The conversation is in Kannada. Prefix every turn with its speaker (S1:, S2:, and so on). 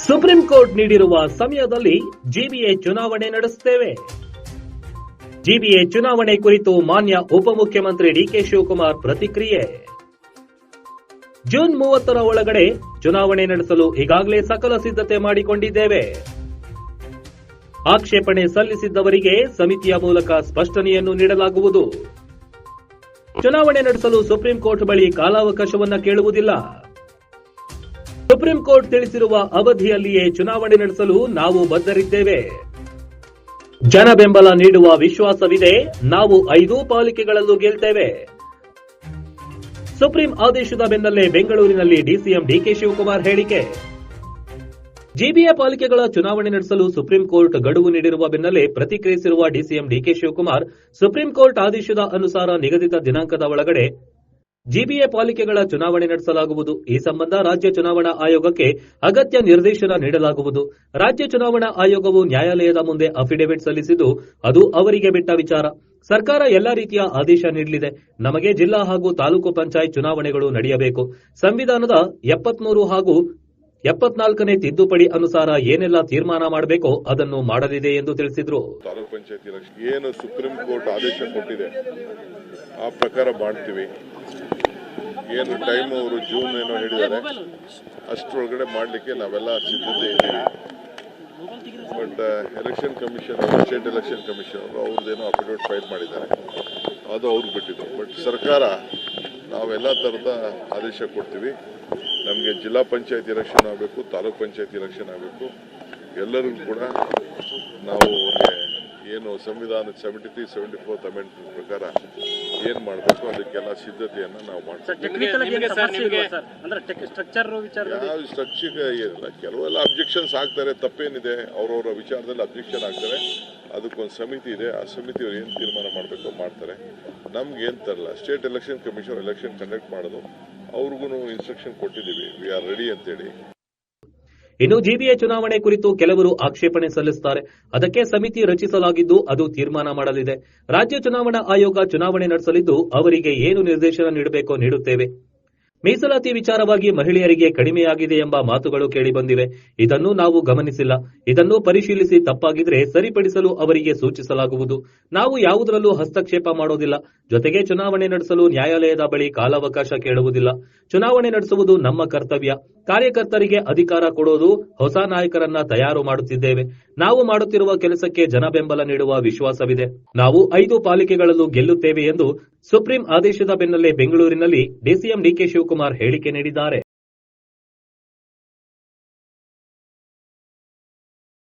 S1: ಸುಪ್ರೀಂ ಕೋರ್ಟ್ ನೀಡಿರುವ ಸಮಯದಲ್ಲಿ ಜಿಬಿಎ ಚುನಾವಣೆ ನಡೆಸುತ್ತೇವೆ. ಜಿಬಿಎ ಚುನಾವಣೆ ಕುರಿತು ಮಾನ್ಯ ಉಪಮುಖ್ಯಮಂತ್ರಿ ಡಿಕೆ ಶಿವಕುಮಾರ್ ಪ್ರತಿಕ್ರಿಯೆ. ಜೂನ್ 30ರ ಒಳಗಡೆ ಚುನಾವಣೆ ನಡೆಸಲು ಈಗಾಗಲೇ ಸಕಲ ಸಿದ್ಧತೆ ಮಾಡಿಕೊಂಡಿದ್ದೇವೆ. ಆಕ್ಷೇಪಣೆ ಸಲ್ಲಿಸಿದ್ದವರಿಗೆ ಸಮಿತಿಯ ಮೂಲಕ ಸ್ಪಷ್ಟನೆಯನ್ನು ನೀಡಲಾಗುವುದು. ಚುನಾವಣೆ ನಡೆಸಲು ಸುಪ್ರೀಂ ಕೋರ್ಟ್ ಬಳಿ ಕಾಲಾವಕಾಶವನ್ನ ಕೇಳುವುದಿಲ್ಲ. ಸುಪ್ರೀಂ ಕೋರ್ಟ್ ತಿಳಿಸಿರುವ ಅವಧಿಯಲ್ಲಿಯೇ ಚುನಾವಣೆ ನಡೆಸಲು ನಾವು ಬದ್ಧರಿದ್ದೇವೆ. ಜನ ಬೆಂಬಲ ನೀಡುವ ವಿಶ್ವಾಸವಿದೆ. ನಾವು 5 ಪಾಲಿಕೆಗಳಲ್ಲೂ ಗೆಲ್ತೇವೆ. ಸುಪ್ರೀಂ ಆದೇಶದ ಬೆನ್ನಲ್ಲೇ ಬೆಂಗಳೂರಿನಲ್ಲಿ ಡಿಸಿಎಂ ಡಿಕೆ ಶಿವಕುಮಾರ್ ಹೇಳಿಕೆ. ಜಿಬಿಎ ಪಾಲಿಕೆಗಳ ಚುನಾವಣೆ ನಡೆಸಲು ಸುಪ್ರೀಂ ಕೋರ್ಟ್ ಗಡುವು ನೀಡಿರುವ ಬೆನ್ನಲ್ಲೇ ಪ್ರತಿಕ್ರಿಯಿಸಿರುವ DCM D K Shivakumar, supreme court ಆದೇಶದ ಅನುಸಾರ ನಿಗದಿತ ದಿನಾಂಕದ ಒಳಗಡೆ ಜಿಬಿಎ ಪಾಲಿಕೆಗಳ ಚುನಾವಣೆ ನಡೆಸಲಾಗುವುದು. ಈ ಸಂಬಂಧ ರಾಜ್ಯ ಚುನಾವಣಾ ಆಯೋಗಕ್ಕೆ ಅಗತ್ಯ ನಿರ್ದೇಶನ ನೀಡಲಾಗುವುದು. ರಾಜ್ಯ ಚುನಾವಣಾ ಆಯೋಗವು ನ್ಯಾಯಾಲಯದ ಮುಂದೆ ಅಫಿಡವಿಟ್ ಸಲ್ಲಿಸಿದ್ದು, ಅದು ಅವರಿಗೆ ಬಿಟ್ಟ ವಿಚಾರ. ಸರ್ಕಾರ ಎಲ್ಲಾ ರೀತಿಯ ಆದೇಶ ನೀಡಲಿದೆ. ನಮಗೆ ಜಿಲ್ಲಾ ಹಾಗೂ ತಾಲೂಕು ಪಂಚಾಯತ್ ಚುನಾವಣೆಗಳು ನಡೆಯಬೇಕು. ಸಂವಿಧಾನದ 73 ಹಾಗೂ 74ನೇ ತಿದ್ದುಪಡಿ ಅನುಸಾರ ಏನೆಲ್ಲ ತೀರ್ಮಾನ ಮಾಡಬೇಕೋ ಅದನ್ನು ಮಾಡಲಿದೆ ಎಂದು ತಿಳಿಸಿದರು.
S2: ತಾಲೂಕು ಪಂಚಾಯತ್ ಏನು ಸುಪ್ರೀಂ ಕೋರ್ಟ್ ಆದೇಶ ಕೊಟ್ಟಿದೆ ಆ ಪ್ರಕಾರ ಮಾಡ್ತೀವಿ. ಏನು ಟೈಮ್ ಅವರು ಜೂನ್ ಏನೋ ಹೇಳಿದ್ದಾರೆ, ಅಷ್ಟರೊಳಗಡೆ ಮಾಡಲಿಕ್ಕೆ ನಾವೆಲ್ಲ ಸಿದ್ಧತೆ ಇದ್ದೀವಿ. But election commission, state election commission ಅವರು ಅವ್ರದ್ದೇನೋ ಅಫಿಡವಿಟ್ ಫೈಲ್ ಮಾಡಿದ್ದಾರೆ, ಅದು ಅವ್ರಿಗೆ ಬಿಟ್ಟಿದ್ದು. ಬಟ್ ಸರ್ಕಾರ ನಾವೆಲ್ಲ ಥರದ ಆದೇಶ ಕೊಡ್ತೀವಿ. ನಮಗೆ ಜಿಲ್ಲಾ ಪಂಚಾಯತ್ ಎಲೆಕ್ಷನ್ ಆಗಬೇಕು, ತಾಲೂಕ್ ಪಂಚಾಯತ್ ಎಲೆಕ್ಷನ್ ಆಗಬೇಕು. ಎಲ್ಲರಿಗೂ ಕೂಡ ನಾವು ಏನು ಸಂವಿಧಾನದ 73, 74th ಅಮೆಂಡ್ಮೆಂಟ್ ಪ್ರಕಾರ ಏನ್ ಮಾಡಬೇಕು ಅದಕ್ಕೆಲ್ಲ ಸಿದ್ಧತೆಯನ್ನ ನಾವು ಮಾಡ್ತೀವಿ. ಯಾವ ಸ್ಟ್ರಕ್ಚರ್ ಏನಿಲ್ಲ, ಕೆಲವೆಲ್ಲ ಅಬ್ಜೆಕ್ಷನ್ಸ್ ಆಗ್ತಾರೆ, ತಪ್ಪೇನಿದೆ, ಅವ್ರವ್ರ ವಿಚಾರದಲ್ಲಿ ಅಬ್ಜೆಕ್ಷನ್ ಆಗ್ತಾರೆ. ಅದಕ್ಕೊಂದು ಸಮಿತಿ ಇದೆ, ಆ ಸಮಿತಿಯವರು ಏನು ತೀರ್ಮಾನ ಮಾಡಬೇಕು ಮಾಡ್ತಾರೆ. ನಮ್ಗೆ ಏನ್ ತರಲ್ಲ, state election commission election conduct ಮಾಡೋದು, ಅವ್ರಿಗೂ ಇನ್ಸ್ಟ್ರಕ್ಷನ್ ಕೊಟ್ಟಿದ್ದೀವಿ, ವಿ ಆರ್ ರೆಡಿ ಅಂತೇಳಿ.
S1: ಇನ್ನು ಜಿಬಿಎ ಚುನಾವಣೆ ಕುರಿತು ಕೆಲವರು ಆಕ್ಷೇಪಣೆ ಸಲ್ಲಿಸುತ್ತಾರೆ. ಅದಕ್ಕೆ ಸಮಿತಿ ರಚಿಸಲಾಗಿದ್ದು, ಅದು ತೀರ್ಮಾನ ಮಾಡಲಿದೆ. ರಾಜ್ಯ ಚುನಾವಣಾ ಆಯೋಗ ಚುನಾವಣೆ ನಡೆಸಲಿದ್ದು, ಅವರಿಗೆ ಏನು ನಿರ್ದೇಶನ ನೀಡಬೇಕೋ ನೀಡುತ್ತೇವೆ. ಮೀಸಲಾತಿ ವಿಚಾರವಾಗಿ ಮಹಿಳೆಯರಿಗೆ ಕಡಿಮೆಯಾಗಿದೆ ಎಂಬ ಮಾತುಗಳು ಕೇಳಿಬಂದಿವೆ. ಇದನ್ನು ನಾವು ಗಮನಿಸಿಲ್ಲ. ಇದನ್ನು ಪರಿಶೀಲಿಸಿ ತಪ್ಪಾಗಿದ್ರೆ ಸರಿಪಡಿಸಲು ಅವರಿಗೆ ಸೂಚಿಸಲಾಗುವುದು. ನಾವು ಯಾವುದರಲ್ಲೂ ಹಸ್ತಕ್ಷೇಪ ಮಾಡೋದಿಲ್ಲ. ಜೊತೆಗೆ ಚುನಾವಣೆ ನಡೆಸಲು ನ್ಯಾಯಾಲಯದ ಬಳಿ ಕಾಲಾವಕಾಶ ಕೇಳುವುದಿಲ್ಲ. ಚುನಾವಣೆ ನಡೆಸುವುದು ನಮ್ಮ ಕರ್ತವ್ಯ. ಕಾರ್ಯಕರ್ತರಿಗೆ ಅಧಿಕಾರ ಕೊಡೋದು, ಹೊಸ ನಾಯಕರನ್ನ ತಯಾರು ಮಾಡುತ್ತಿದ್ದೇವೆ. ನಾವು ಮಾಡುತ್ತಿರುವ ಕೆಲಸಕ್ಕೆ ಜನ ಬೆಂಬಲ ನೀಡುವ ವಿಶ್ವಾಸವಿದೆ. ನಾವು 5 ಪಾಲಿಕೆಗಳಲ್ಲೂ ಗೆಲ್ಲುತ್ತೇವೆ ಎಂದು ಸುಪ್ರೀಂ ಆದೇಶದ ಬೆನ್ನಲ್ಲೇ ಬೆಂಗಳೂರಿನಲ್ಲಿ ಡಿಸಿಎಂ ಡಿಕೆ ಶಿವಕುಮಾರ್ ಹೇಳಿಕೆ ನೀಡಿದ್ದಾರೆ.